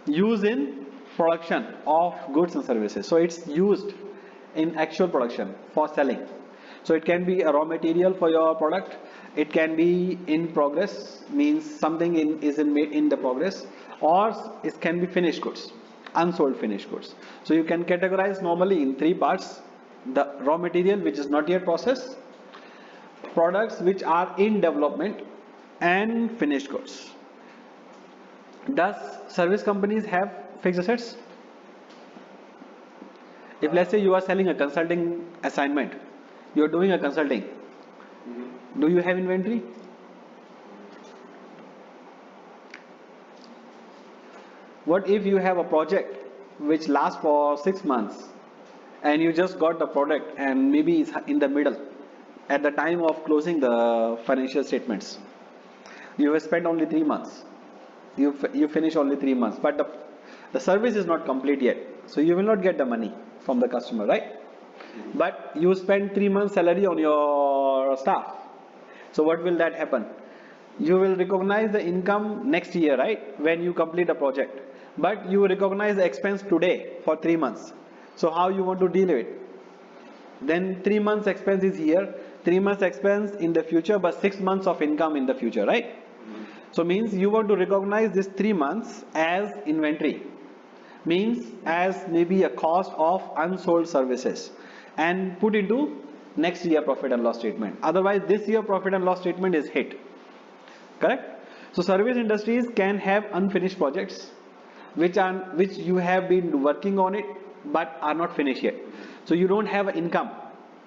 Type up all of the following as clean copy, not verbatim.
used in production of goods and services. So it's used in actual production for selling. So it can be a raw material for your product. It can be in progress, means something is in the progress, or it can be finished goods, unsold finished goods. So you can categorize normally in three parts: the raw material which is not yet processed, products which are in development, and finished goods. Does service companies have fixed assets? If let's say you are selling a consulting assignment, you are doing a consulting, do you have inventory? What if you have a project which lasts for 6 months and you just got the product and maybe it's in the middle at the time of closing the financial statements? You have spent only 3 months. You finish only 3 months, but the service is not complete yet. So you will not get the money from the customer, right? But you spend 3 months salary on your staff. So what will that happen? You will recognize the income next year, right? When you complete the project. But you recognize the expense today for 3 months. So how you want to deal with it? Then 3 months expense is here, 3 months expense in the future, but 6 months of income in the future, right? So means you want to recognize this 3 months as inventory, means as maybe a cost of unsold services, and put into next year profit and loss statement. Otherwise this year profit and loss statement is hit. Correct? So service industries can have unfinished projects which you have been working on it but are not finished yet. So you don't have income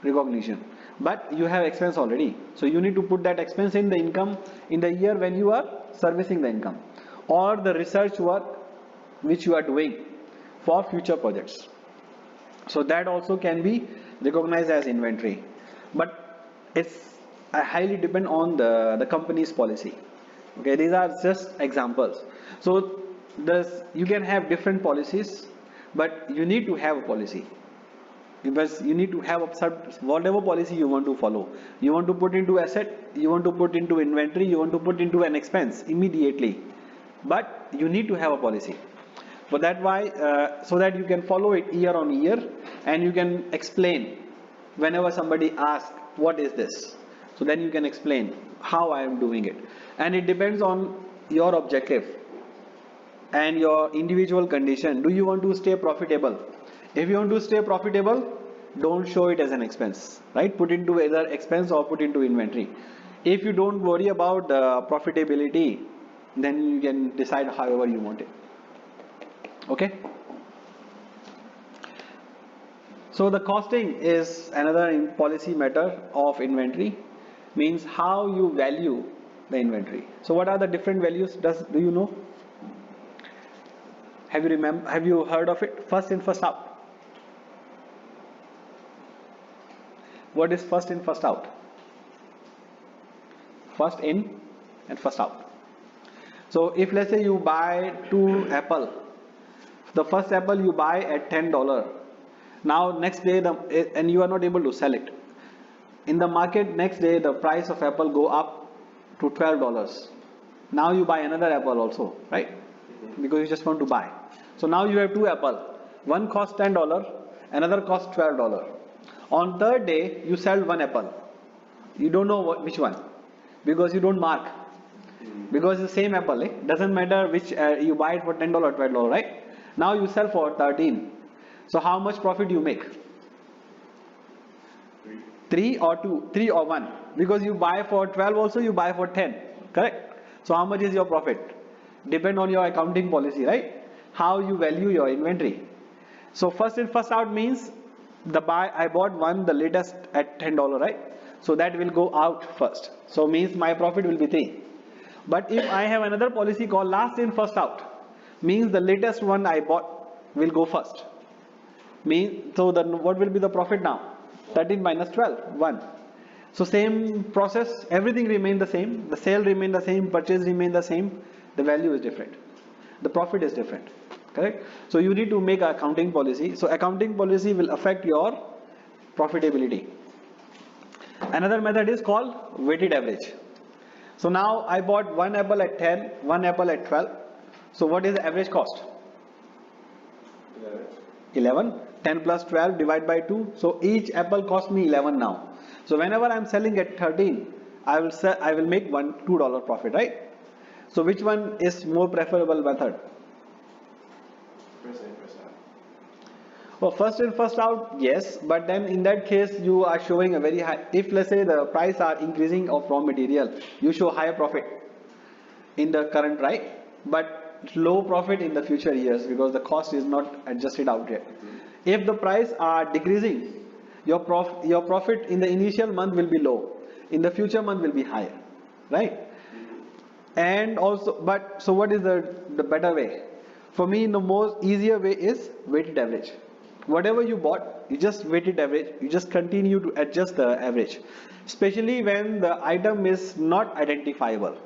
recognition, but you have expense already. So you need to put that expense in the income in the year when you are servicing the income, or the research work which you are doing for future projects. So that also can be recognized as inventory, but it's highly depend on the company's policy. Okay, these are just examples. So you can have different policies, but you need to have a policy, because you need to have whatever policy you want to follow. You want to put into asset, you want to put into inventory, you want to put into an expense immediately, but you need to have a policy. For that why, so that you can follow it year on year, and you can explain whenever somebody asks what is this, so then you can explain how I am doing it. And it depends on your objective and your individual condition. Do you want to stay profitable? If you want to stay profitable, don't show it as an expense, right? Put into either expense or put into inventory. If you don't worry about the profitability, then you can decide however you want it. Okay? So the costing is another policy matter of inventory, means how you value the inventory. So what are the different values? Do you know? Have you heard of it? First in, first out. What is first in, first out? First in and first out. So if let's say you buy 2 apple, the first apple you buy at $10. Now next day and you are not able to sell it. In the market next day the price of apple go up to $12. Now you buy another apple also, right? Because you just want to buy. So now you have 2 apple. One costs $10, another costs $12. On third day you sell 1 apple. You don't know which one, because you don't mark. Because it's the same apple, doesn't matter which you buy it for $10 or $12, right? Now you sell for 13. So how much profit you make? 3 or 2, 3 or 1. Because you buy for 12 also, you buy for 10. Correct? So how much is your profit? Depend on your accounting policy, right? How you value your inventory. So first in, first out means I bought one, the latest at $10, right? So that will go out first. So means my profit will be 3. But if I have another policy called last in, first out, means the latest one I bought will go first. So what will be the profit now? 13 minus 12, 1. So same process, everything remain the same. The sale remain the same, purchase remain the same. The value is different. The profit is different. Correct? So you need to make an accounting policy. So accounting policy will affect your profitability. Another method is called weighted average. So now I bought 1 apple at 10, 1 apple at 12. So what is the average cost? 11. 10 plus 12 divided by 2. So each apple cost me 11 now. So whenever I'm selling at 13, I will make $2 profit, right? So which one is more preferable method? First in, first out. Well, first in, first out, yes, but then in that case you are showing a very high, if let's say the price are increasing of raw material, you show higher profit in the current, right? But low profit in the future years because the cost is not adjusted out yet. If the price are decreasing, your profit in the initial month will be low, in the future month will be higher, right? And also, but so what is the better way? For me, the most easier way is weighted average. Whatever you bought, you just weighted average, you just continue to adjust the average, especially when the item is not identifiable.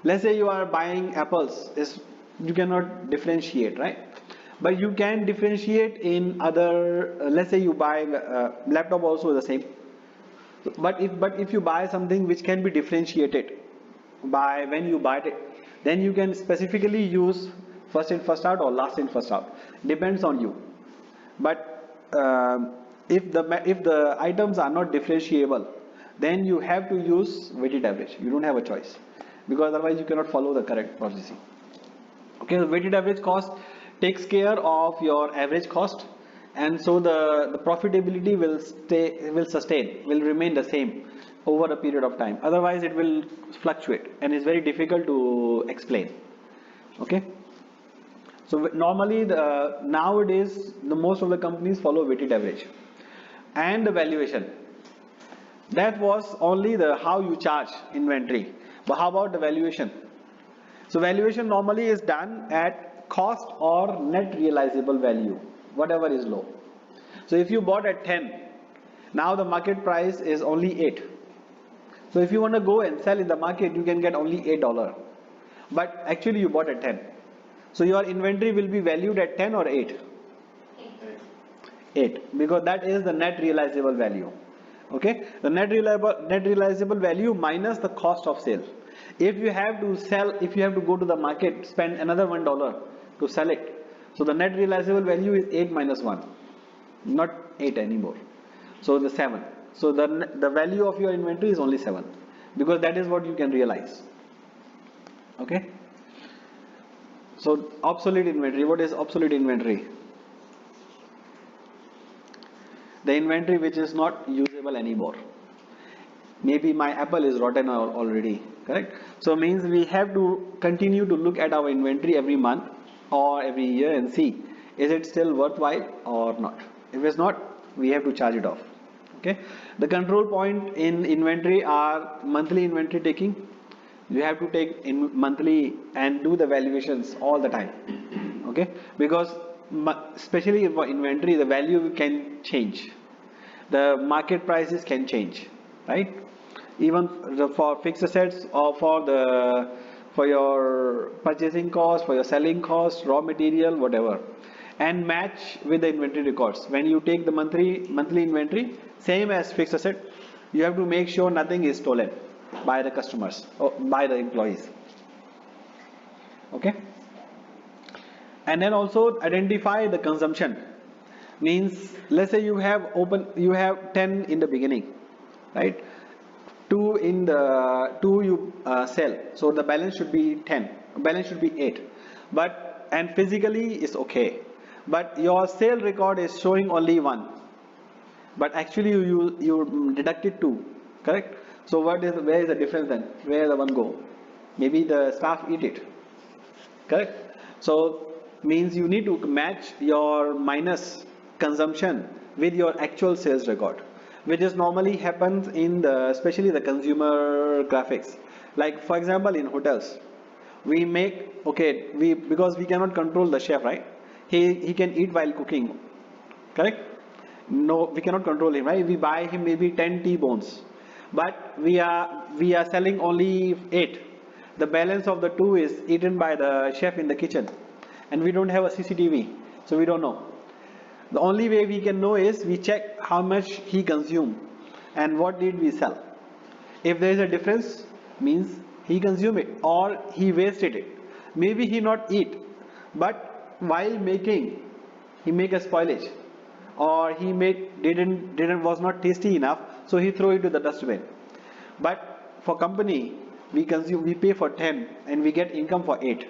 Let's say you are buying apples, is you cannot differentiate, right? But you can differentiate in other, let's say you buy laptop also the same. But if you buy something which can be differentiated by when you buy it, then you can specifically use first in first out or last in first out, depends on you. But if the items are not differentiable, then you have to use weighted average, you don't have a choice, because otherwise you cannot follow the correct policy. Okay, the weighted average cost takes care of your average cost, and so the profitability will remain the same over a period of time. Otherwise it will fluctuate and it's very difficult to explain. Okay, so normally nowadays the most of the companies follow weighted average. And the valuation, that was only the how you charge inventory, but how about the valuation? So valuation normally is done at cost or net realizable value, whatever is low. So if you bought at 10, now the market price is only 8. So if you want to go and sell in the market, you can get only $8. But actually you bought at 10. So your inventory will be valued at 10 or 8? 8, because that is the net realizable value. Okay, the net realizable value minus the cost of sale. If you have to sell, if you have to go to the market, spend another $1 to sell it, so the net realizable value is 8 minus 1, not 8 anymore, so the 7. So the value of your inventory is only 7, because that is what you can realize. Okay, so obsolete inventory. What is obsolete inventory? The inventory which is not usable anymore. Maybe my apple is rotten already, correct? So means we have to continue to look at our inventory every month or every year and see, is it still worthwhile or not? If it's not, we have to charge it off. Okay, the control point in inventory are monthly inventory taking. You have to take in monthly and do the valuations all the time. Okay, because especially for inventory, the value can change, the market prices can change, right? Even for fixed assets or for your purchasing cost, for your selling cost, raw material, whatever, and match with the inventory records. When you take the monthly inventory, same as fixed asset, you have to make sure nothing is stolen by the customers or by the employees. Okay, and then also identify the consumption. Means let's say you have 10 in the beginning, right? 2 in the 2 you sell, so the balance should be 10, balance should be 8, but and physically is okay, but your sale record is showing only 1, but actually you deducted 2, correct? So where is the difference then? Where the one go? Maybe the staff eat it, correct? So means you need to match your minus consumption with your actual sales record, which is normally happens in especially the consumer graphics. Like for example in hotels, we make, okay, because we cannot control the chef, right? He can eat while cooking, correct? No, we cannot control him, right? We buy him maybe 10 T-bones, but we are selling only 8. The balance of the 2 is eaten by the chef in the kitchen, and we don't have a CCTV, so we don't know. The only way we can know is we check how much he consumed and what did we sell. If there is a difference, means he consumed it or he wasted it. Maybe he not eat, but while making he make a spoilage, or he make didn't was not tasty enough, so he throw it to the dustbin. But for company, we pay for 10 and we get income for 8,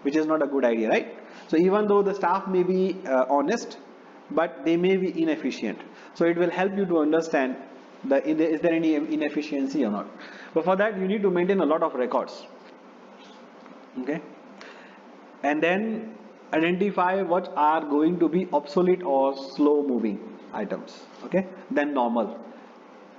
which is not a good idea, right? So even though the staff may be honest, but they may be inefficient. So it will help you to understand is there any inefficiency or not. But for that you need to maintain a lot of records. Okay, and then identify what are going to be obsolete or slow moving items. Okay, then normal.